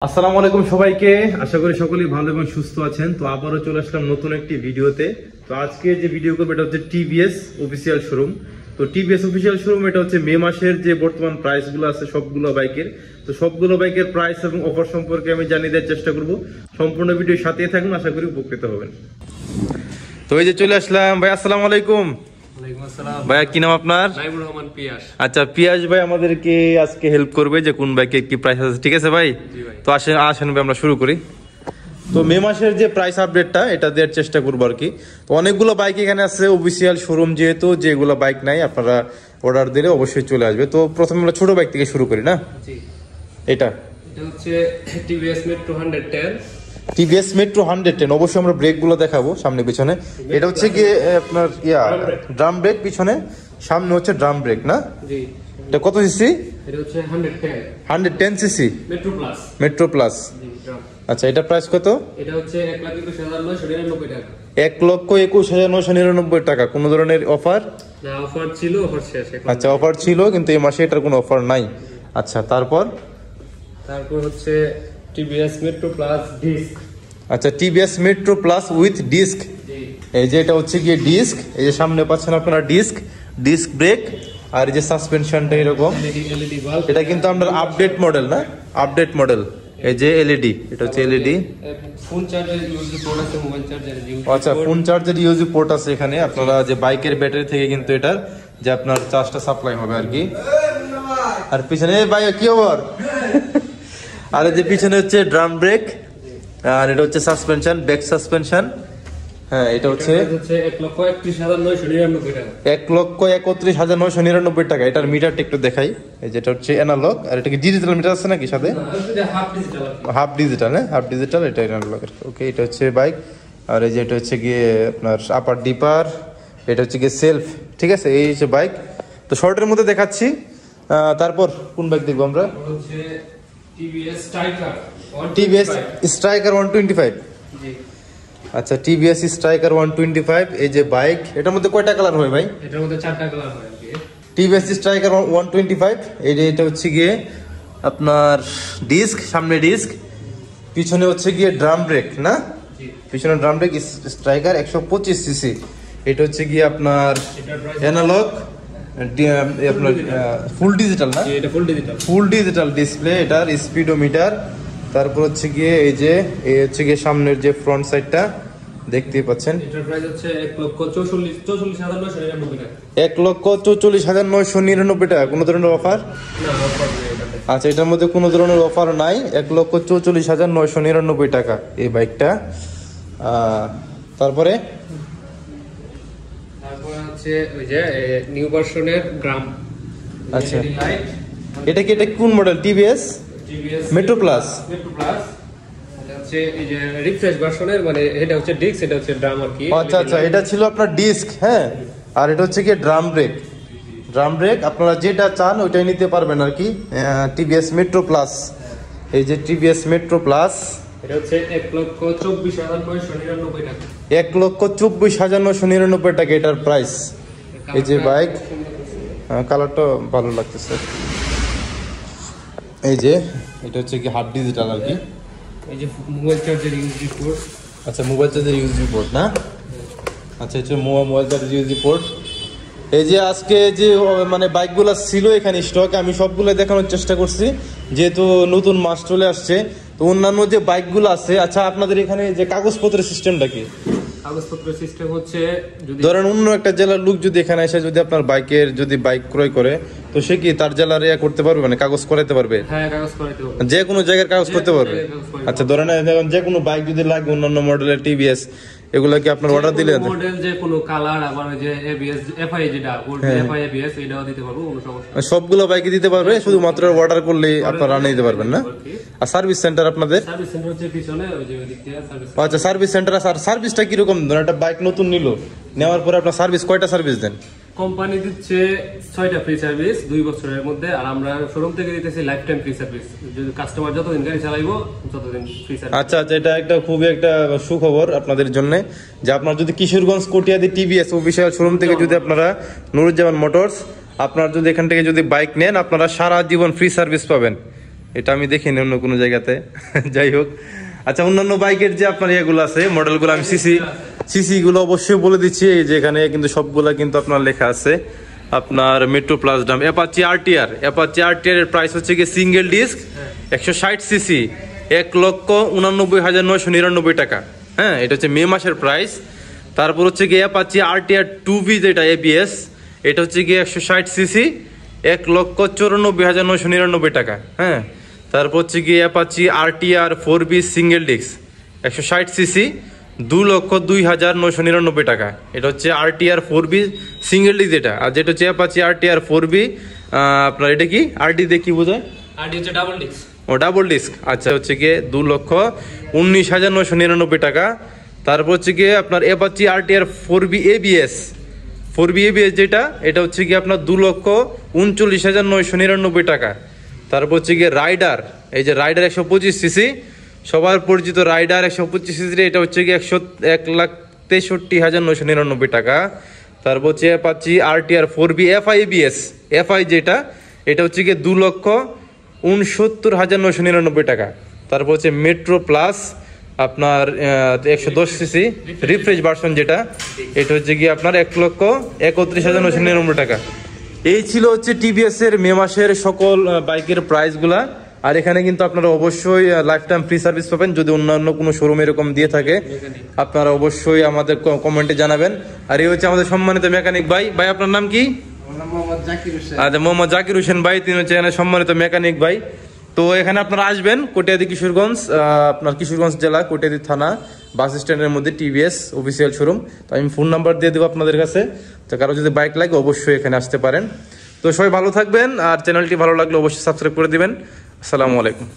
আসসালামু আলাইকুম সবাইকে। আশা করি সকলেই ভালো এবং সুস্থ আছেন। তো আবারও চলে আসলাম নতুন একটি ভিডিওতে। তো আজকে যে ভিডিও করবো এটা হচ্ছে টিভিএস অফিসিয়াল শোরুম। তো টিভিএস অফিসিয়াল শোরুম এটা হচ্ছে মে মাসের যে বর্তমান প্রাইস গুলো আছে সবগুলো বাইকের, তো সবগুলো বাইকের প্রাইস এবং অফার সম্পর্কে আমি জানিয়ে দেওয়ার চেষ্টা করব। সম্পূর্ণ ভিডিওর সাথেই থাকুন, আশা করি উপকৃত হবেন। তো এই যে চলে আসলাম ভাই, আসসালামু আলাইকুম। ভাইয়া কি নাম আপনার? আচ্ছা পিয়াস ভাই আমাদেরকে আজকে হেল্প করবে যে কোন বাইকের কি প্রাইস আছে, ঠিক আছে ভাই? তো আসেন ভাই আমরা শুরু করি। তো মে মাসের যে প্রাইস আপডেটটা এটা দেওয়ার চেষ্টা করবো আর কি। তো অনেকগুলো বাইক এখানে আছে অফিসিয়াল শোরুম, যেহেতু যেগুলো বাইক নাই আপনারা অর্ডার দিলে অবশ্যই চলে আসবে। তো প্রথমে আমরা ছোট বাইক থেকে শুরু করি না? এটা হচ্ছে টিভিএস মেট্রো 110। টিভিএস মেট্রো 110, অবশ্যই আমরা ব্রেক গুলো দেখাবো সামনে পিছনে। এটা হচ্ছে কি আপনার ড্রাম ব্রেক, পিছনে সামনে হচ্ছে ড্রাম ব্রেক না? জি। এটা কত সিসি? এটা হচ্ছে 110 CC Metro Plus. Metro Plus. জি ড্রাম। আচ্ছা এটা প্রাইস কত? এটা হচ্ছে 1,21,999 টাকা। 1,21,999 টাকা। কোন ধরনের অফার? না, অফার ছিল, অফার শেষ এখন। আচ্ছা অফার ছিল কিন্তু এই মাসে এটার কোনো অফার নাই। আচ্ছা তারপর হচ্ছে টিভিএস মেট্রো প্লাস ডিস্ক। আচ্ছা TVS Metro Plus with disc. জি। এই যে এটা হচ্ছে গিয়ে ডিস্ক, এই যে সামনে পাচ্ছেন আপনারা ডিস্ক ব্রেক, আর এই যে সাসপেনশনটা এরকম। LED bulb. এটা কিন্তু আমরা আপডেট মডেল না? Update model. এই যে এলইডি, এটা হচ্ছে LED. Phone charger USB port আছে, মোবাইল চার্জার ইউএসবি। আচ্ছা ফোন চার্জার ইউএসবি পোর্ট আছে এখানে। আপনারা যে বাইকের ব্যাটারি থেকে কিন্তু এটার যে আপনার চার্জটা সাপ্লাই হবে আর কি। আর পিছনে ভাই কি খবর? আর এই যে পিছনে হচ্ছে ড্রাম ব্রেক, আর এটা হচ্ছে সাসপেনশন, ব্যাক সাসপেনশন। হ্যাঁ এটা হচ্ছে 1,31,999 টাকা। 1,31,999 টাকা। এটার মিটারটা একটু দেখাই। এই যেটা হচ্ছে অ্যানালগ, আর এটা কি ডিজিটাল মিটার আছে নাকি সাথে? Half digital. হাফ ডিজিটাল, হ্যাঁ হাফ ডিজিটাল, এটা অ্যানালগ। ওকে এটা হচ্ছে বাইক। আর এই যে এটা হচ্ছে গিয়ে আপনার আপার ডিপার, এটা হচ্ছে গিয়ে সেলফ, ঠিক আছে? এই হচ্ছে বাইক। তো শর্টের মধ্যে দেখাচ্ছি। তারপর কোন বাইক দেখবো আমরা? হচ্ছে টিভিএস স্ট্রাইকার টিভিএস স্ট্রাইকার 125। জি। আচ্ছা টিভিএস স্ট্রাইকার 125, এই যে বাইক। এটার মধ্যে কয়টা কালার হয় ভাই? এটার মধ্যে 4টা কালার হয় আর কি। টিভিএস স্ট্রাইকার 125, এই যে এটা হচ্ছে গিয়ে আপনার ডিস্ক, সামনে ডিস্ক, পিছনে হচ্ছে গিয়ে ড্রাম ব্রেক না? পিছনে ড্রাম ব্রেক। Striker 125 CC. এটা হচ্ছে গিয়ে আপনার অ্যানালগ, আপনার ফুল ডিজিটাল না? এটা ফুল ডিজিটাল ডিসপ্লে, এটার স্পিডোমিটার। তারপর হচ্ছে গিয়ে এই যে এই হচ্ছে গিয়ে সামনের যে ফ্রন্ট সাইডটা দেখতেই পাচ্ছেন। এটার প্রাইস হচ্ছে 1,44,999 টাকা। 1,44,999 টাকা। কোনো ধরনের অফার? না, অফার নেই এটাতে। আচ্ছা এটার মধ্যে কোনো ধরনের অফার নাই। 1,44,999 টাকা এই বাইকটা। তারপরে হচ্ছে ওই যে নিউ ভার্সনের গ্রাম। আচ্ছা এটা কোন model? TVS Metro Plus. Metro plus এটা হচ্ছে এই যে রিফ্রেশ ভার্সনের, মানে এটা হচ্ছে ডিস্ক, এটা হচ্ছে ড্রাম আর কি। আচ্ছা এটা ছিল আপনার ডিস্ক, হ্যাঁ। আর এটা হচ্ছে কি ড্রাম ব্রেক। ড্রাম ব্রেক আপনারা যেটা চান ওইটাই নিতে পারবেন আর কি। টিভিএস মেট্রো প্লাস, এই যে টিভিএস মেট্রো প্লাস। এটা হচ্ছে 1,24,999 টাকা। 1,24,999 টাকা এটার প্রাইস। এই যে বাইক, কালারটা ভালো লাগতেছে। এই যে এটা হচ্ছে কি হাফ ডিজিটাল আর কি। এই যে মোবাইল চার্জার ইউএসবি পোর্ট। আচ্ছা মোবাইল চার্জার ইউএসবি পোর্ট না? আচ্ছা হচ্ছে মোবাইল চার্জার ইউএসবি পোর্ট। এই যে আজকে যে মানে বাইকগুলো ছিল এখানে স্টক, আমি সবগুলো দেখানোর চেষ্টা করছি যেহেতু নতুন মাস চলে আসছে। তো অন্যান্য যে বাইকগুলো আছে, আচ্ছা আপনাদের এখানে যে কাগজপত্রের সিস্টেমটা কি? কাগজপত্রের সিস্টেম হচ্ছে যদি ধরেন অন্য একটা জেলার লোক যদি এখানে এসে যদি আপনার বাইক ক্রয় করে, তো সে কি তার জেলার করতে পারবে, মানে কাগজ করাতে পারবে? হ্যাঁ কাগজ করাতে পারবে, যে কোনো জায়গার কাগজ করতে পারবে। আচ্ছা ধরেন যে কোনো বাইক যদি লাগে অন্যান্য মডেলের টিভিএস, এগুলা কি আপনার অর্ডার দিলে মডেল যে কোনো কালার, আবার ওই যে এবিএস এফআই যেটা এফআই এবিএস এটাও দিতে পারবো, কোনো সমস্যা নেই। সবগুলো বাইকে দিতে পারবে, শুধুমাত্র অর্ডার করলে আপনারা আনিয়ে দিতে পারবেন না? আর সার্ভিস সেন্টার আপনাদের? সার্ভিস সেন্টার হচ্ছে পিছনে ওই যে ওই দিক দিয়ে সার্ভিস। আচ্ছা সার্ভিস সেন্টার আছে। আর সার্ভিসটা কি রকম? ধরেন একটা বাইক নতুন নেওয়ার পরে আপনার সার্ভিস কয়টা সার্ভিস দেন? কোম্পানি দিচ্ছে 6টা ফ্রি সার্ভিস 2 বছরের মধ্যে, আর আমরা শোরুম থেকে দিতেছি লাইফ টাইম ফ্রি সার্ভিস। যদি কাস্টমার যতদিন গাড়ি চালাইবো ততদিন ফ্রি সার্ভিস। আচ্ছা এটা একটা খুবই একটা সুখবর আপনাদের জন্য, যে আপনার যদি কিশোরগঞ্জ কটিয়াদি টিভিএস অফিসিয়াল শোরুম থেকে যদি আপনারা নুরুজ্জামান মোটরস আপনার যদি এখান থেকে যদি বাইক নেন, আপনারা সারা জীবন ফ্রি সার্ভিস পাবেন। এটা আমি দেখিনি অন্য কোনো জায়গাতে। যাই হোক, আচ্ছা অন্যান্য বাইকের যে আপনার ইয়েগুলো আছে মডেলগুলো আমি সিসি গুলো অবশ্যই বলে দিচ্ছি। এই যে এখানে কিন্তু সবগুলা কিন্তু আপনার লেখা আছে। আপনার metro plus Dam Apache RTR এর প্রাইস হচ্ছে কি সিঙ্গেল ডিস্ক 160 সিসি 1,89,999 টাকা। হ্যাঁ, এটা হচ্ছে মে মাসের প্রাইস। তারপর হচ্ছে গিয়ে অ্যাপাচি আরটিআর 2V যেটা এবিএস, এটা হচ্ছে গিয়ে 160 সিসি 1,94,999 টাকা। হ্যাঁ, তারপর হচ্ছে গিয়ে Apache RTR 4B single disc 160 CC 2,02,999 টাকা। এটা হচ্ছে আরটিআর 4B সিঙ্গেল ডিস্ক যেটা। আর যেটা হচ্ছে অ্যাপাচি আরটিআর 4B আপনার এটা কি আরডি দিয়ে কি বোঝায়? আরডি হচ্ছে double disc. O double disc, আচ্ছা হচ্ছে গিয়ে 2,19,999 টাকা। তারপর হচ্ছে গিয়ে আপনার অ্যাপাচি আরটিআর 4B এবিএস যেটা, এটা হচ্ছে গিয়ে আপনার 2,39,999 টাকা। তারপর হচ্ছে গিয়ে রাইডার, এই যে রাইডার 125 সিসি সবার পরিচিত রাইডার 125 সিসি, এটা হচ্ছে গিয়ে 1,63,999 টাকা। তারপর হচ্ছে অ্যাপাচি আরটিআর 4B এফআই যেটা, এটা হচ্ছে গিয়ে 2,69,999 টাকা। তারপর হচ্ছে মেট্রো প্লাস আপনার 110 সিসি রিফ্রেশ ভার্সন যেটা, এটা হচ্ছে গিয়ে আপনার 1,31,999 টাকা। এই ছিল হচ্ছে টিভিএস এর মে মাসের সকল বাইকের প্রাইসগুলা। আর এখানে কিন্তু আপনারা অবশ্যই লাইফ টাইম ফ্রি সার্ভিস পাবেন। যদি অন্যান্য কোনো শোরুম এরকম দিয়ে থাকে আপনারা অবশ্যই আমাদের কমেন্টে জানাবেন। আর এই হচ্ছে আমাদের সম্মানিত মেকানিক ভাই। ভাই আপনার নাম কি? আচ্ছা, মোহাম্মদ জাকির হোসেন ভাই, তিনি হচ্ছে এখানে সম্মানিত মেকানিক ভাই। তো এখানে আপনারা আসবেন কটিয়াদি কিশোরগঞ্জ, আপনার কিশোরগঞ্জ জেলা কটিয়াদি থানা বাস স্ট্যান্ডের মধ্যে টিভিএস অফিসিয়াল শোরুম। তো আমি ফোন নাম্বার দিয়ে দেবো আপনাদের কাছে। তো কারো যদি বাইক লাগে অবশ্যই এখানে আসতে পারেন। তো সবাই ভালো থাকবেন, আর চ্যানেলটি ভালো লাগলে অবশ্যই সাবস্ক্রাইব করে দিবেন। আসসালামু আলাইকুম।